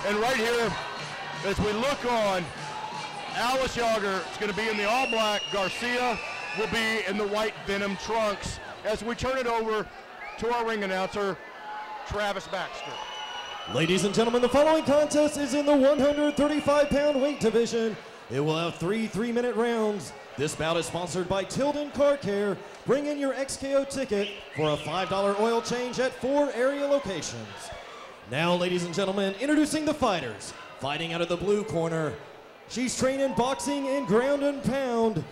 And right here, as we look on, Alice Yauger is going to be in the all black. Garcia will be in the white Venom trunks. As we turn it over to our ring announcer, Travis Baxter. Ladies and gentlemen, the following contest is in the 135-pound weight division. It will have 3 3-minute rounds. This bout is sponsored by Tilden Car Care. Bring in your XKO ticket for a $5 oil change at 4 area locations. Now, ladies and gentlemen, introducing the fighters. Fighting out of the blue corner, she's trained in boxing and ground and pound.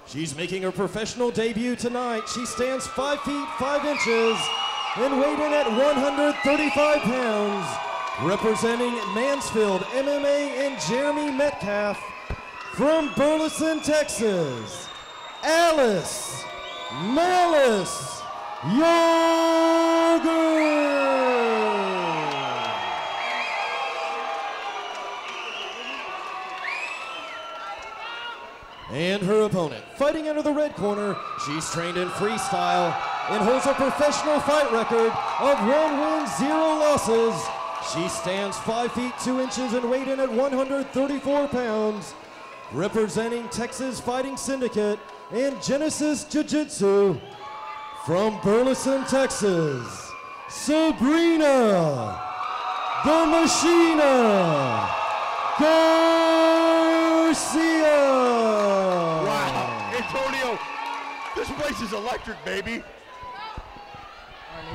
She's making her professional debut tonight. She stands 5 feet 5 inches and weighed in at 135 pounds. Representing Mansfield MMA and Jeremy Metcalf. From Burleson, Texas, Alice Malice Yauger. And her opponent, fighting out of the red corner, she's trained in freestyle and holds a professional fight record of 1 win, 0 losses. She stands 5 feet 2 inches and weighed in at 134 pounds. Representing Texas Fighting Syndicate and Genesis Jiu-Jitsu. From Burleson, Texas, Sabrina the Machina Garcia. Wow, Antonio, this place is electric, baby.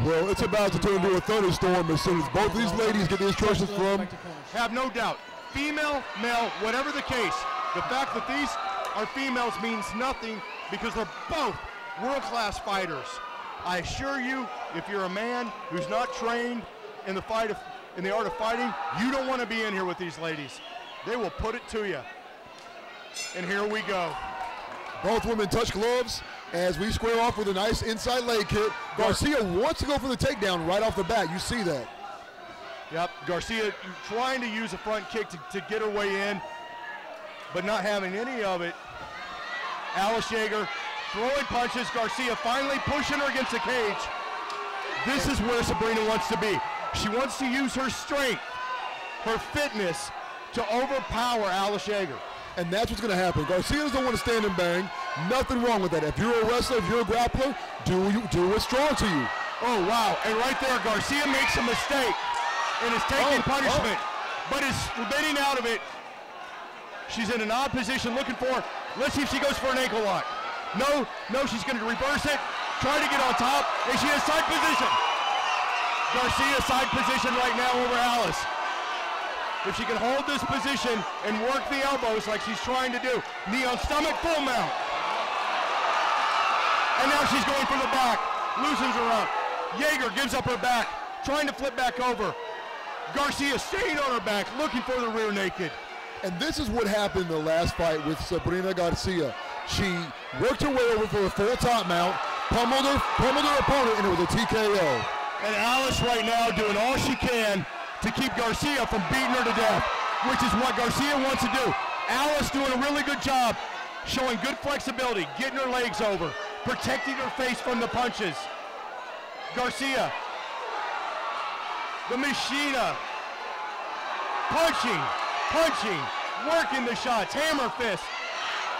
Well, it's about to turn into a thunderstorm as soon as both these ladies get the instructions from. Have no doubt, female, male, whatever the case, the fact that these are females means nothing because they're both world-class fighters. I assure you, if you're a man who's not trained in the art of fighting, you don't want to be in here with these ladies. They will put it to you. And here we go. Both women touch gloves as we square off with a nice inside leg kick. Garcia wants to go for the takedown right off the bat. You see that. Yep, Garcia trying to use a front kick to get her way in, but not having any of it. Alice Yauger throwing punches. Garcia finally pushing her against the cage. This is where Sabrina wants to be. She wants to use her strength, her fitness, to overpower Alice Yauger. And that's what's going to happen. Garcia doesn't want to stand and bang. Nothing wrong with that. If you're a wrestler, if you're a grappler, do what's strong to you. Oh, wow. And right there, Garcia makes a mistake and is taking punishment, but is getting out of it. She's in an odd position looking for, let's see if she goes for an ankle lock. No, she's going to reverse it, try to get on top, and she has side position. Garcia side position right now over Alice. If she can hold this position and work the elbows like she's trying to do, knee on stomach, full mount. And now she's going for the back, loosens her up. Yauger gives up her back, trying to flip back over. Garcia staying on her back, looking for the rear naked. And this is what happened in the last fight with Sabrina Garcia. She worked her way over for a full top mount, pummeled her opponent, and it was a TKO. And Alice right now doing all she can to keep Garcia from beating her to death, which is what Garcia wants to do. Alice doing a really good job, showing good flexibility, getting her legs over, protecting her face from the punches. Garcia, the Machina, punching, working the shots, hammer fist,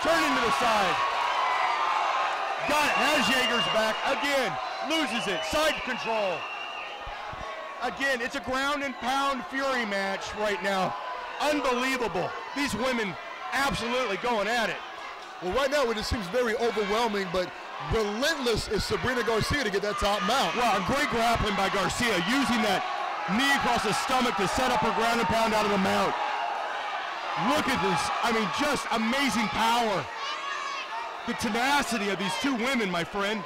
turning to the side. Has Yauger's back, again, loses it, side control. Again, it's a ground and pound fury match right now. Unbelievable. These women absolutely going at it. Well, right now it just seems very overwhelming, but relentless is Sabrina Garcia to get that top mount. Wow, great grappling by Garcia, using that knee across the stomach to set up her ground and pound out of the mount. Look at this, I mean, just amazing power. The tenacity of these two women, my friend.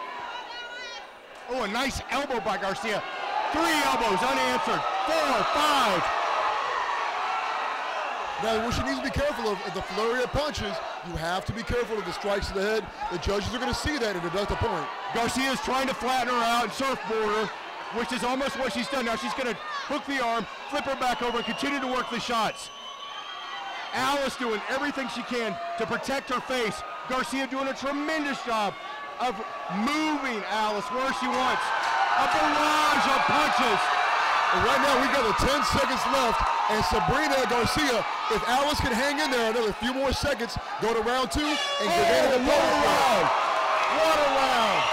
Oh, a nice elbow by Garcia. 3 elbows unanswered, 4, 5. Now, what she needs to be careful of the flurry of punches. You have to be careful of the strikes to the head. The judges are going to see that and deduct a point. Garcia is trying to flatten her out and surfboard her, which is almost what she's done. Now she's going to hook the arm, flip her back over, and continue to work the shots. Alice doing everything she can to protect her face. Garcia doing a tremendous job of moving Alice where she wants. A barrage of punches. And right now we've got 10 seconds left And Sabrina Garcia, if Alice can hang in there another few more seconds, go to round 2 and get into the round. What a round.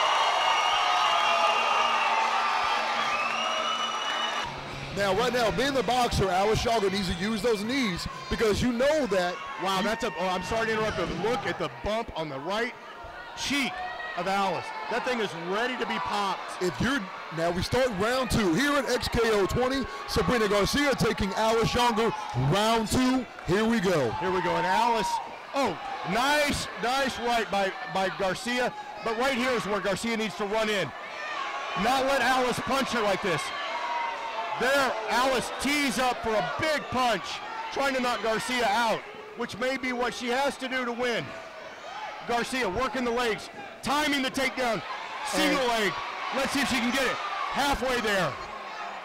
Now, right now, being the boxer, Alice Yauger needs to use those knees because you know that. Wow, I'm sorry to interrupt, but look at the bump on the right cheek of Alice. That thing is ready to be popped. Now we start round 2 here at XKO 20. Sabrina Garcia taking Alice Yauger, round 2. Here we go. Here we go, and Alice, nice right by Garcia, but right here is where Garcia needs to run in. Not let Alice punch her like this. There, Alice tees up for a big punch, trying to knock Garcia out, which may be what she has to do to win. Garcia working the legs, timing the takedown, single leg. Let's see if she can get it. Halfway there.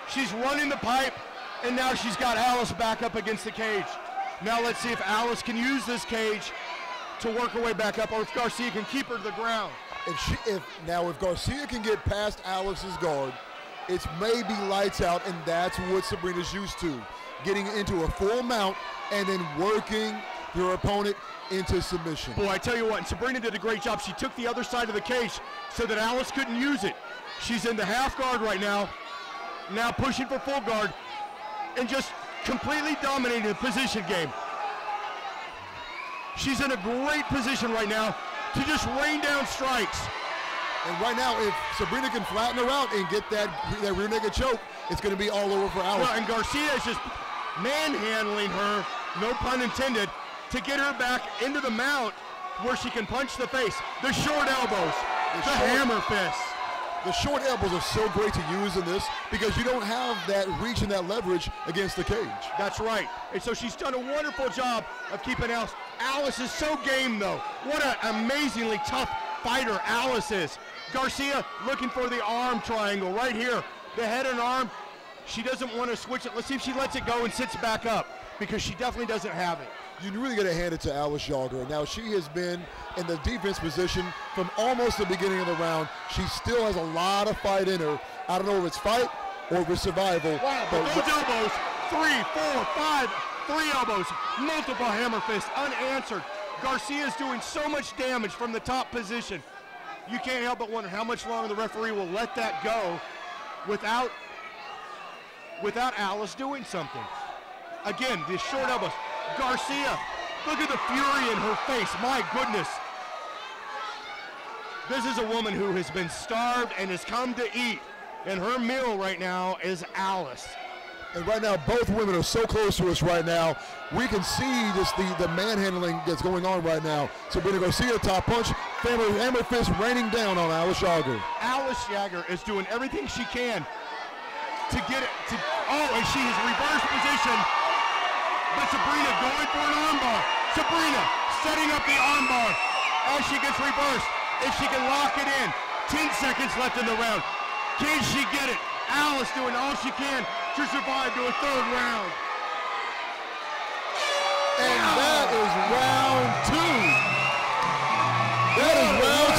She's running the pipe, and now she's got Alice back up against the cage. Now let's see if Alice can use this cage to work her way back up, or if Garcia can keep her to the ground. If Garcia can get past Alice's guard, it's maybe lights out, and that's what Sabrina's used to. Getting into a full mount and then working your opponent into submission. Boy, I tell you what, and Sabrina did a great job. She took the other side of the cage so that Alice couldn't use it. She's in the half guard right now pushing for full guard, and just completely dominating the position game. She's in a great position right now to just rain down strikes. And right now, if Sabrina can flatten her out and get that rear naked choke, it's going to be all over for Alice. Well, and Garcia is just manhandling her, no pun intended, to get her back into the mount where she can punch the face. The short elbows, the hammer fists. The short elbows are so great to use in this because you don't have that reach and that leverage against the cage. That's right. And so she's done a wonderful job of keeping Alice. Alice is so game, though. What an amazingly tough fighter Alice is. Garcia looking for the arm triangle right here. The head and arm. She doesn't want to switch it. Let's see if she lets it go and sits back up, because she definitely doesn't have it. You really got to hand it to Alice Yauger. Now, she has been in the defense position from almost the beginning of the round. She still has a lot of fight in her. I don't know if it's fight or if it's survival. Wow, but those elbows, 3, 4, 5, 3 elbows, multiple hammer fists, unanswered. Garcia is doing so much damage from the top position. You can't help but wonder how much longer the referee will let that go without Alice doing something. Again, the short elbows. Garcia, look at the fury in her face. My goodness. This is a woman who has been starved and has come to eat, and her meal right now is Alice. And right now, both women are so close to us right now. We can see just the manhandling that's going on right now. Sabrina Garcia, top punch, hammer fist raining down on Alice Yauger. Alice Yauger is doing everything she can to get it to, and she has reversed position, but Sabrina going for an armbar. Sabrina setting up the armbar as she gets reversed. If she can lock it in, 10 seconds left in the round. Can she get it? Alice doing all she can to survive to a third round. And that is round 2. That is round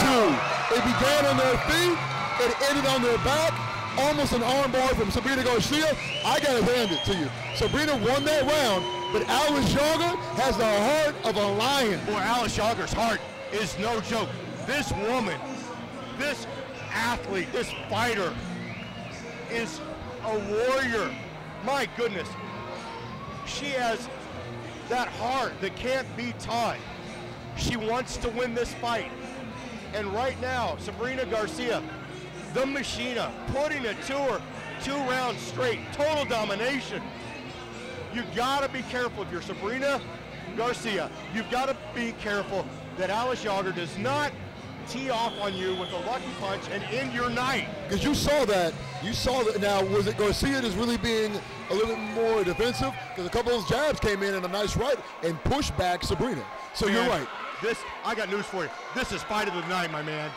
2. It began on their feet, it ended on their back. Almost an armbar from Sabrina Garcia. I gotta hand it to you. Sabrina won that round, but Alice Yauger has the heart of a lion. Boy, Alice Yauger's heart is no joke. This woman, this athlete, this fighter is a warrior. My goodness. She has that heart that can't be taught. She wants to win this fight. And right now, Sabrina Garcia, the Machina, putting it to her 2 rounds straight, total domination. You gotta be careful if you're Sabrina Garcia. You've gotta be careful that Alice Yauger does not tee off on you with a lucky punch and end your night. Because you saw that. Now, was it Garcia just really being a little bit more defensive? Because a couple of those jabs came in and a nice right and pushed back Sabrina. So you're right. I got news for you. This is fight of the night, my man.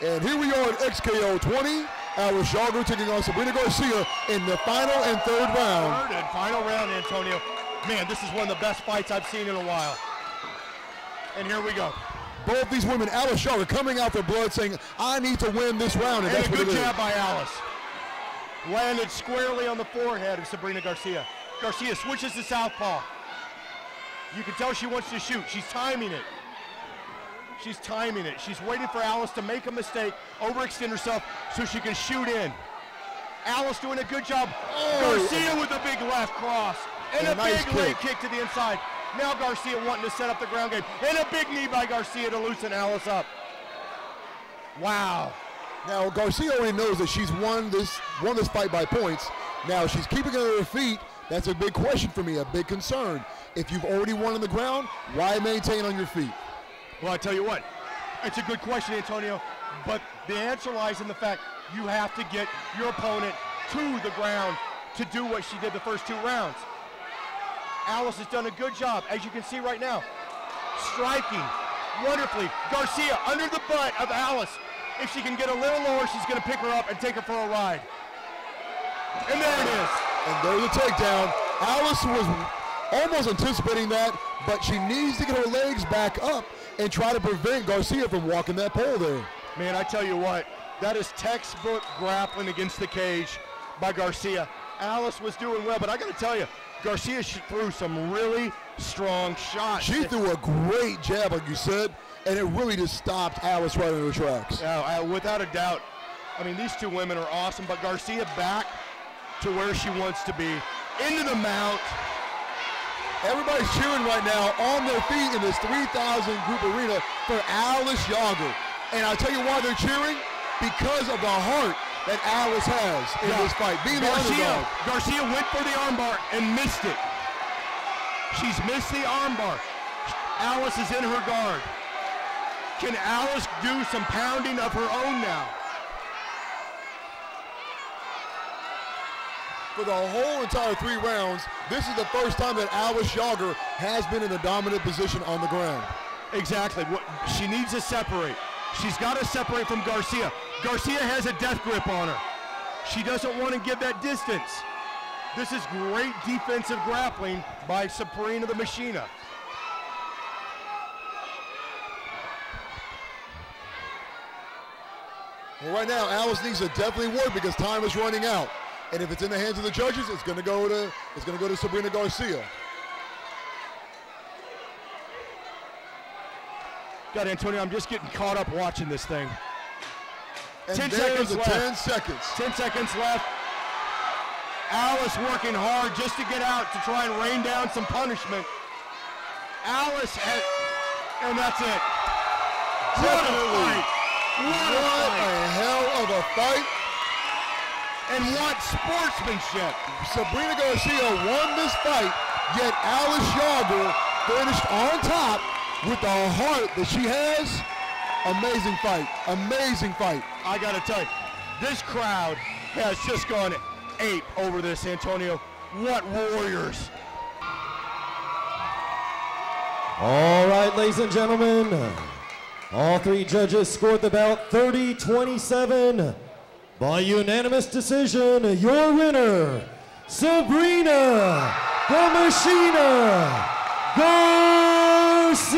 And here we are at XKO 20. Alice Yauger taking on Sabrina Garcia in the final and third round. Third and final round, Antonio. Man, this is one of the best fights I've seen in a while. And here we go. Both these women, Alice Yauger coming out for blood, saying, I need to win this round. And that's a what good it is. jab by Alice. Landed squarely on the forehead of Sabrina Garcia. Garcia switches to southpaw. You can tell she wants to shoot. She's timing it. She's timing it. She's waiting for Alice to make a mistake, overextend herself so she can shoot in. Alice doing a good job. Garcia with a big left cross and a nice big leg kick to the inside. Now Garcia wanting to set up the ground game and a big knee by Garcia to loosen Alice up. Wow. Now Garcia already knows that she's won this fight by points. Now she's keeping it on her feet. That's a big question for me, a big concern. If you've already won on the ground, why maintain on your feet? Well, I tell you what, it's a good question, Antonio, but the answer lies in the fact you have to get your opponent to the ground to do what she did the first 2 rounds. Alice has done a good job, as you can see right now, striking wonderfully. Garcia under the butt of Alice. If she can get a little lower, she's going to pick her up and take her for a ride. And there it is. And there's a takedown. Alice was almost anticipating that, but she needs to get her legs back up and try to prevent Garcia from walking that pole there. Man, I tell you what, that is textbook grappling against the cage by Garcia. Alice was doing well, but I got to tell you, Garcia threw some really strong shots. She threw a great jab, like you said, and it really just stopped Alice right in her tracks. Without a doubt. I mean, these 2 women are awesome, but Garcia back to where she wants to be, into the mount. Everybody's cheering right now on their feet in this 3,000 group arena for Alice Yauger. And I'll tell you why they're cheering, because of the heart that Alice has in this fight, being the underdog. Garcia went for the armbar and missed it. She's missed the armbar. Alice is in her guard. Can Alice do some pounding of her own now? For the whole entire 3 rounds, this is the first time that Alice Yauger has been in a dominant position on the ground. Exactly. She needs to separate. She's got to separate from Garcia. Garcia has a death grip on her. She doesn't want to give that distance. This is great defensive grappling by Sabrina the Machina. Well, right now, Alice needs to definitely work because time is running out. And if it's in the hands of the judges, it's going to go to Sabrina Garcia. God, Antonio, I'm just getting caught up watching this thing. And 10 there's seconds the left. 10 seconds. 10 seconds left. Alice working hard just to get out to try and rain down some punishment. Alice has, and that's it. Definitely. What a hell of a fight. And what sportsmanship. Sabrina Garcia won this fight, yet Alice Yauger finished on top with the heart that she has. Amazing fight, amazing fight. I gotta tell you, this crowd has just gone ape over this, Antonio. What warriors. All right, ladies and gentlemen, all 3 judges scored the bout 30-27. By unanimous decision, your winner, Sabrina the Machina Garcia.